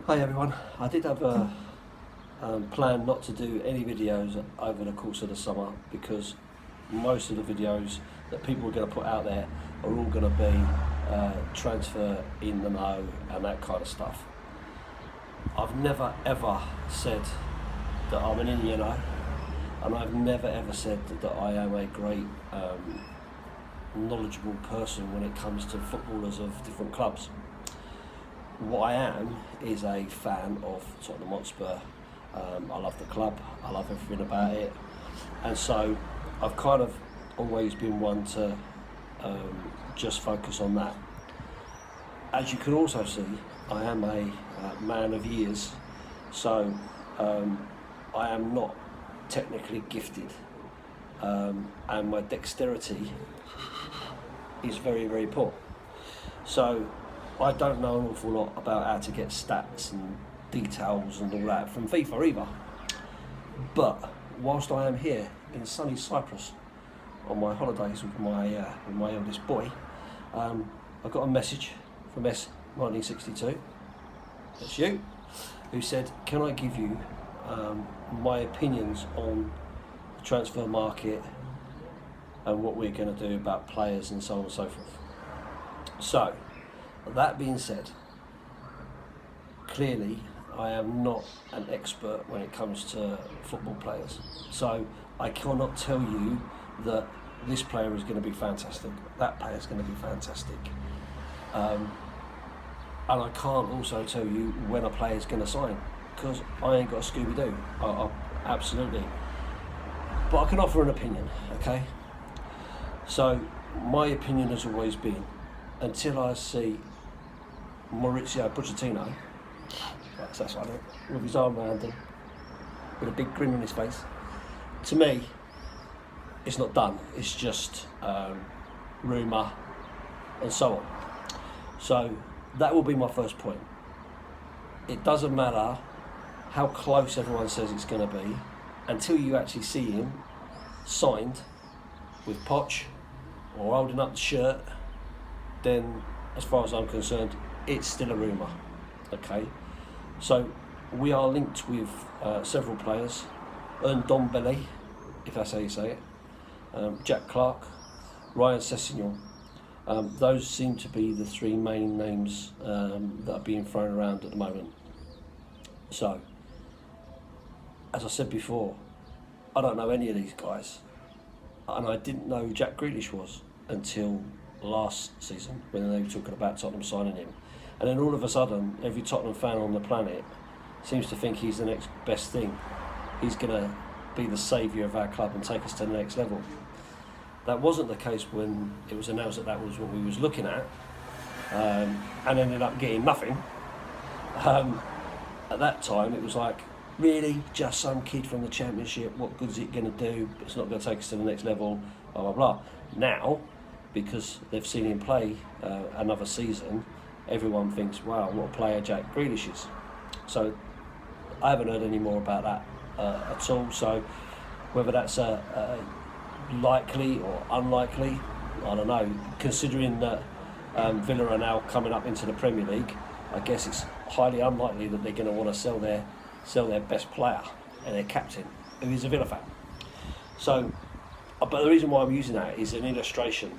Hi everyone, I did have a plan not to do any videos over the course of the summer because most of the videos that people are going to put out there are all going to be transfer in the know and that kind of stuff. I've never ever said that I'm an Indian, and I've never ever said that I am a great knowledgeable person when it comes to footballers of different clubs. What I am is a fan of Tottenham Hotspur. I love the club, I love everything about it, and so I've kind of always been one to just focus on that. As you can also see, I am a man of years, so I am not technically gifted, and my dexterity is very, very poor. So I don't know an awful lot about how to get stats and details and all that from FIFA either. But whilst I am here in sunny Cyprus on my holidays with my eldest boy, I got a message from S1962, that's you, who said, can I give you my opinions on the transfer market and what we're going to do about players and so on and so forth. So, that being said, clearly I am not an expert when it comes to football players. So I cannot tell you that this player is going to be fantastic, that player is going to be fantastic. And I can't also tell you when a player is going to sign, because I ain't got a Scooby-Doo, absolutely. But I can offer an opinion, okay? So my opinion has always been, until I see Mauricio Pochettino, that's what I know, with his arm around him, with a big grin on his face, to me, it's not done. It's just rumour and so on. So that will be my first point. It doesn't matter how close everyone says it's going to be until you actually see him signed with Poch or holding up the shirt. Then, as far as I'm concerned, it's still a rumour, okay? So, we are linked with several players, Ndombele, if that's how you say it, Jack Clark, Ryan Sessegnon. Those seem to be the three main names that are being thrown around at the moment. So, as I said before, I don't know any of these guys, and I didn't know who Jack Grealish was until last season when they were talking about Tottenham signing him, and then all of a sudden every Tottenham fan on the planet seems to think he's the next best thing. He's going to be the saviour of our club and take us to the next level. That wasn't the case when it was announced that was what we was looking at, and ended up getting nothing. At that time it was like, really, just some kid from the Championship, what good is it going to do? It's not going to take us to the next level, blah blah blah. Now, because they've seen him play another season, everyone thinks, wow, what a player Jack Grealish is. So I haven't heard any more about that at all. So whether that's likely or unlikely, I don't know. Considering that Villa are now coming up into the Premier League, I guess it's highly unlikely that they're going to want to sell their best player and their captain, who is a Villa fan. So, but the reason why I'm using that is an illustration,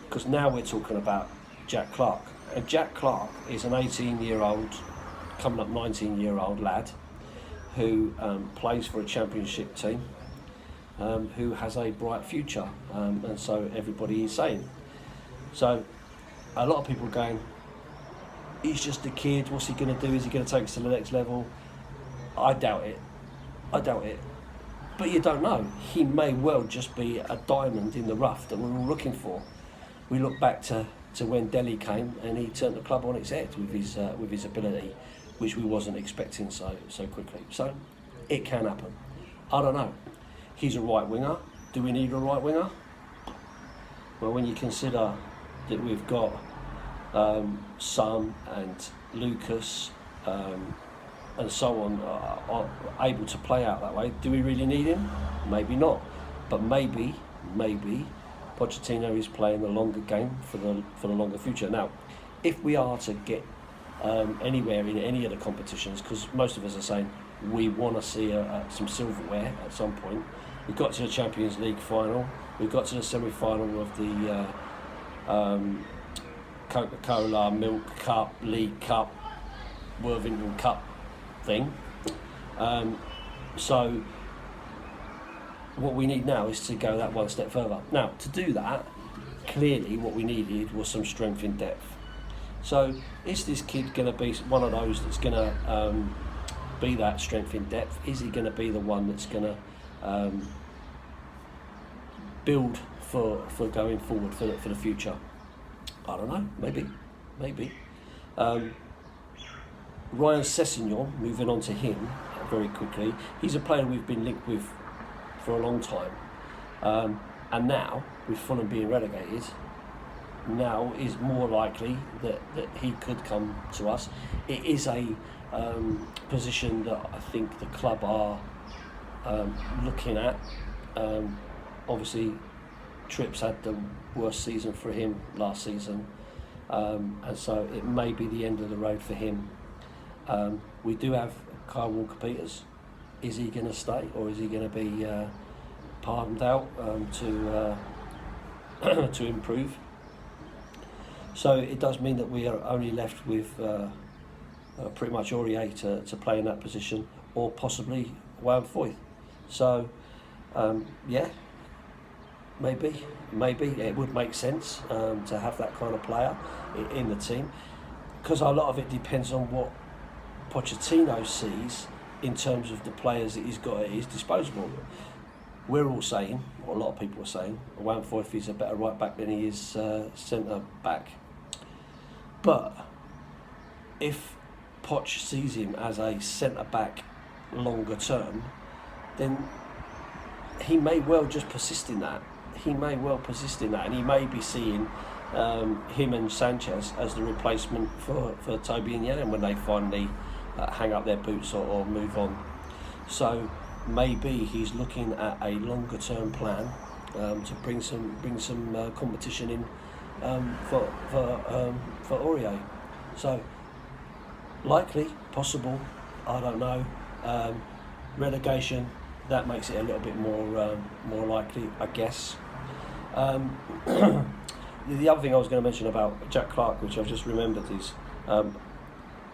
because now we're talking about Jack Clark. And Jack Clark is an 18-year-old, coming up 19-year-old lad who plays for a Championship team, who has a bright future, and so everybody is saying. So a lot of people are going, he's just a kid, what's he going to do? Is he going to take us to the next level? I doubt it. But you don't know. He may well just be a diamond in the rough that we're all looking for. We look back to when Delhi came and he turned the club on its head with his ability, which we wasn't expecting so quickly. So it can happen. I don't know. He's a right winger. Do we need a right winger? Well, when you consider that we've got Son and Lucas and so on are able to play out that way, do we really need him? Maybe not. But maybe Pochettino is playing the longer game for the longer future. Now, if we are to get anywhere in any of the competitions, because most of us are saying we want to see some silverware at some point. We got to the Champions League final, we got to the semi-final of the Coca-Cola Milk Cup, League Cup, Worthington Cup thing. So what we need now is to go that one step further. Now, to do that, clearly what we needed was some strength in depth. So is this kid going to be one of those that's going to be that strength in depth? Is he going to be the one that's going to build for going forward for the future? I don't know, maybe. Ryan Sessegnon, moving on to him very quickly, he's a player we've been linked with for a long time, and now with Fulham being relegated, now is more likely that he could come to us. It is a position that I think the club are looking at. Obviously, Trips had the worst season for him last season, and so it may be the end of the road for him. We do have Kyle Walker-Peters. Is he going to stay, or is he going to be pardoned out to improve? So it does mean that we are only left with pretty much Aurier to play in that position, or possibly Wayne Foyth. So yeah, maybe it would make sense to have that kind of player in the team, because a lot of it depends on what Pochettino sees in terms of the players that he's got at his disposal. We're all saying, or a lot of people are saying, Wayne Foyth is a better right back than he is centre back. But if Poch sees him as a centre back longer term, then he may well just persist in that. And he may be seeing him and Sanchez as the replacement for Toby and Yan when they finally hang up their boots or move on. So maybe he's looking at a longer term plan to bring some competition in for Aurier. So likely, possible, I don't know. Relegation, that makes it a little bit more likely, I guess. The other thing I was going to mention about Jack Clark, which I've just remembered, is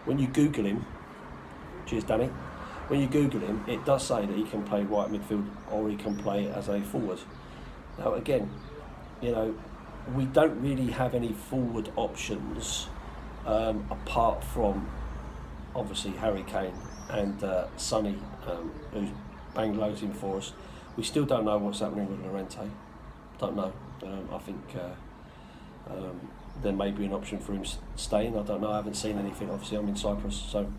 when you Google him, cheers Danny, when you Google him, it does say that he can play right midfield or he can play as a forward. Now again, we don't really have any forward options apart from obviously Harry Kane and Sonny, who's banged loads in for us. We still don't know what's happening with Llorente. Don't know. I think there may be an option for him staying. I don't know. I haven't seen anything. Obviously, I'm in Cyprus, so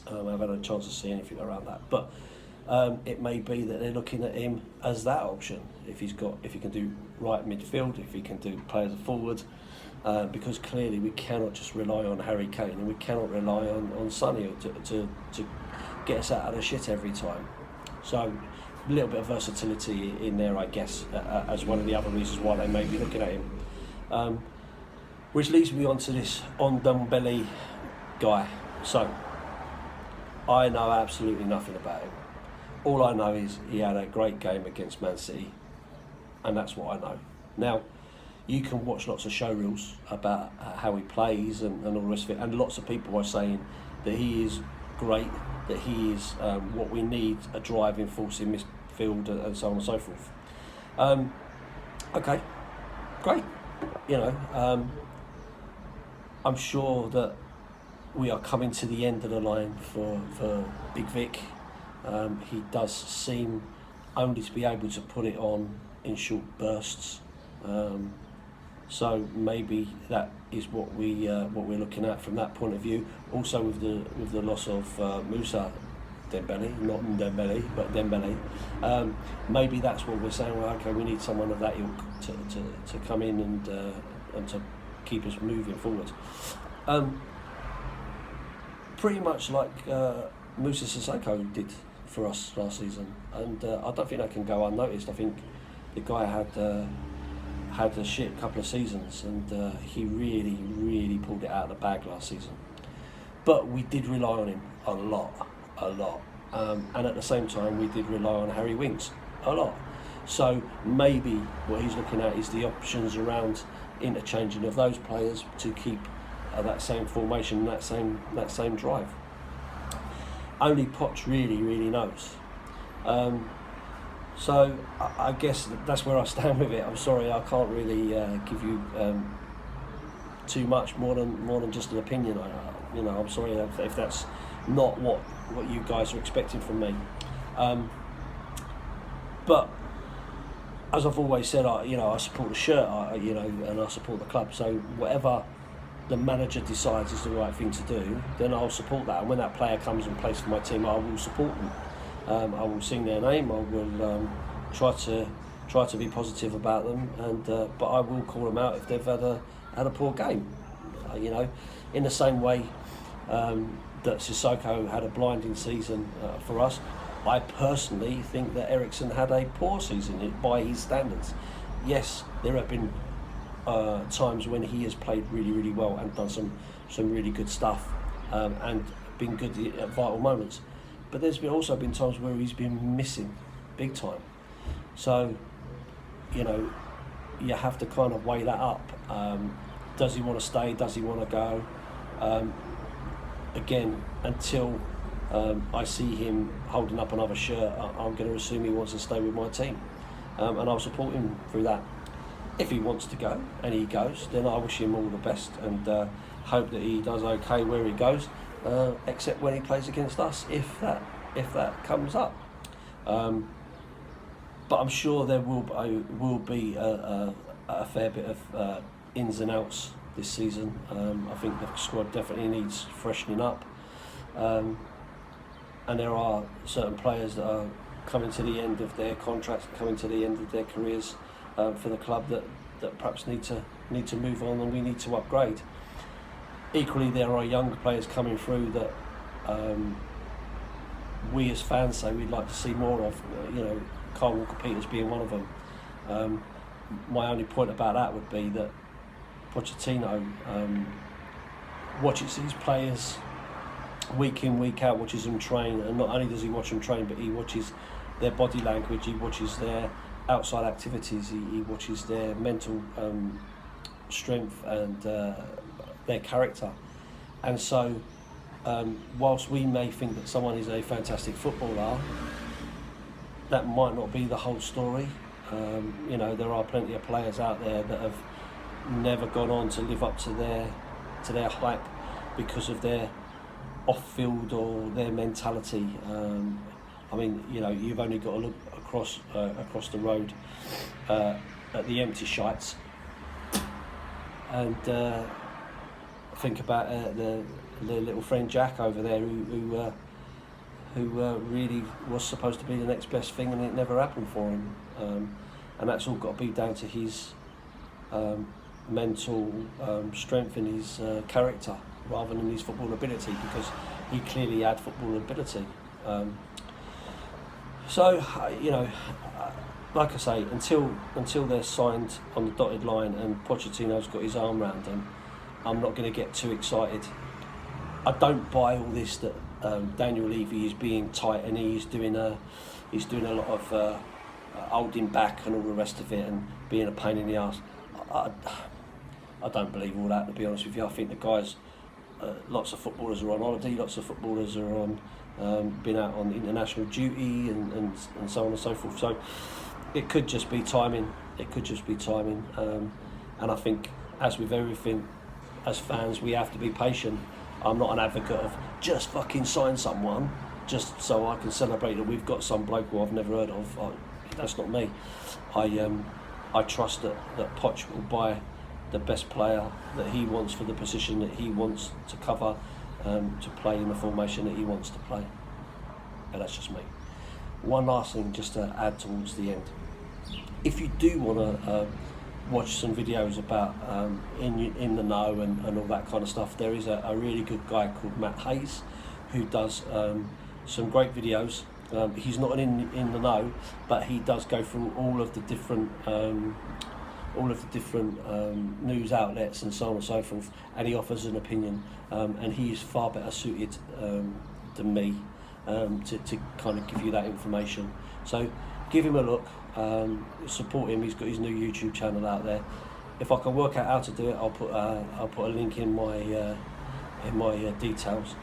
I haven't had a chance to see anything around that. But it may be that they're looking at him as that option. If he can do right midfield, if he can play as a forward, because clearly we cannot just rely on Harry Kane and we cannot rely on Sonny to get us out of the shit every time. So a little bit of versatility in there, I guess, as one of the other reasons why they may be looking at him. Which leads me on to this Ndombele guy. So I know absolutely nothing about him. All I know is he had a great game against Man City, and that's what I know. Now, you can watch lots of showreels about how he plays and all the rest of it, and lots of people are saying that he is great, that he is what we need, a driving force in midfield and so on and so forth. Okay, great. I'm sure that we are coming to the end of the line for Big Vic. He does seem only to be able to put it on in short bursts. So maybe that is what we're looking at from that point of view. Also with the loss of Moussa Dembele, not Dembele, but Dembele. Maybe that's what we're saying. Well, okay, we need someone of that ilk to come in and to keep us moving forward. Pretty much like Moussa Sissoko did for us last season, and I don't think that can go unnoticed. I think the guy had a shit couple of seasons, and he really pulled it out of the bag last season. But we did rely on him a lot. And at the same time, we did rely on Harry Winks a lot. So maybe what he's looking at is the options around interchanging of those players to keep that same formation, that same drive. Only Poch really knows. So I guess that's where I stand with it. I'm sorry, I can't really give you too much more than just an opinion. I'm sorry if that's not what you guys are expecting from me. But as I've always said, I support the shirt, and I support the club. So whatever the manager decides is the right thing to do, then I'll support that. And when that player comes and plays for my team, I will support them. I will sing their name. I will try to be positive about them, but I will call them out if they've had a poor game. In the same way that Sissoko had a blinding season for us, I personally think that Eriksen had a poor season by his standards. Yes, there have been times when he has played really well and done some really good stuff and been good at vital moments. But there's also been times where he's been missing big time. So, you have to kind of weigh that up. Does he want to stay? Does he want to go? Again, until I see him holding up another shirt, I'm going to assume he wants to stay with my team. And I'll support him through that. If he wants to go and he goes, then I wish him all the best and hope that he does okay where he goes, except when he plays against us, if that comes up. But I'm sure there will be a fair bit of ins and outs this season. I think the squad definitely needs freshening up. And there are certain players that are coming to the end of their contracts, coming to the end of their careers for the club that perhaps need to move on, and we need to upgrade. Equally, there are young players coming through that we as fans say we'd like to see more of. Kyle Walker-Peters being one of them. My only point about that would be that Pochettino watches these players week in, week out, watches them train, and not only does he watch them train, but he watches their body language, he watches their outside activities, he watches their mental strength and their character. And so whilst we may think that someone is a fantastic footballer, that might not be the whole story. There are plenty of players out there that have never gone on to live up to their hype because of their off-field or their mentality. You've only got to look across the road at the empty shites and think about the little friend Jack over there who really was supposed to be the next best thing, and it never happened for him. And that's all got to be down to his mental strength and his character rather than his football ability, because he clearly had football ability. Like I say, until they're signed on the dotted line and Pochettino's got his arm around them, I'm not going to get too excited. I don't buy all this that Daniel Levy is being tight and he's doing a lot of holding back and all the rest of it and being a pain in the arse. I don't believe all that, to be honest with you. I think the guys, lots of footballers are on holiday, lots of footballers are on been out on international duty and so on and so forth. So it could just be timing. And I think, as with everything, as fans, we have to be patient. I'm not an advocate of just fucking sign someone just so I can celebrate that we've got some bloke who I've never heard of. That's not me. I trust that Poch will buy the best player that he wants for the position that he wants to cover, to play in the formation that he wants to play. But that's just me. One last thing just to add towards the end. If you do want to watch some videos about in the know and all that kind of stuff, there is a really good guy called Matt Hayes who does some great videos. He's not in the know, but he does go through all of the different all of the different news outlets and so on and so forth, and he offers an opinion, and he is far better suited than me to kind of give you that information. So give him a look, support him. He's got his new YouTube channel out there. If I can work out how to do it, I'll put a link in my details.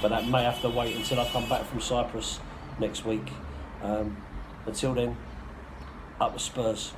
But that may have to wait until I come back from Cyprus next week. Until then, up the Spurs.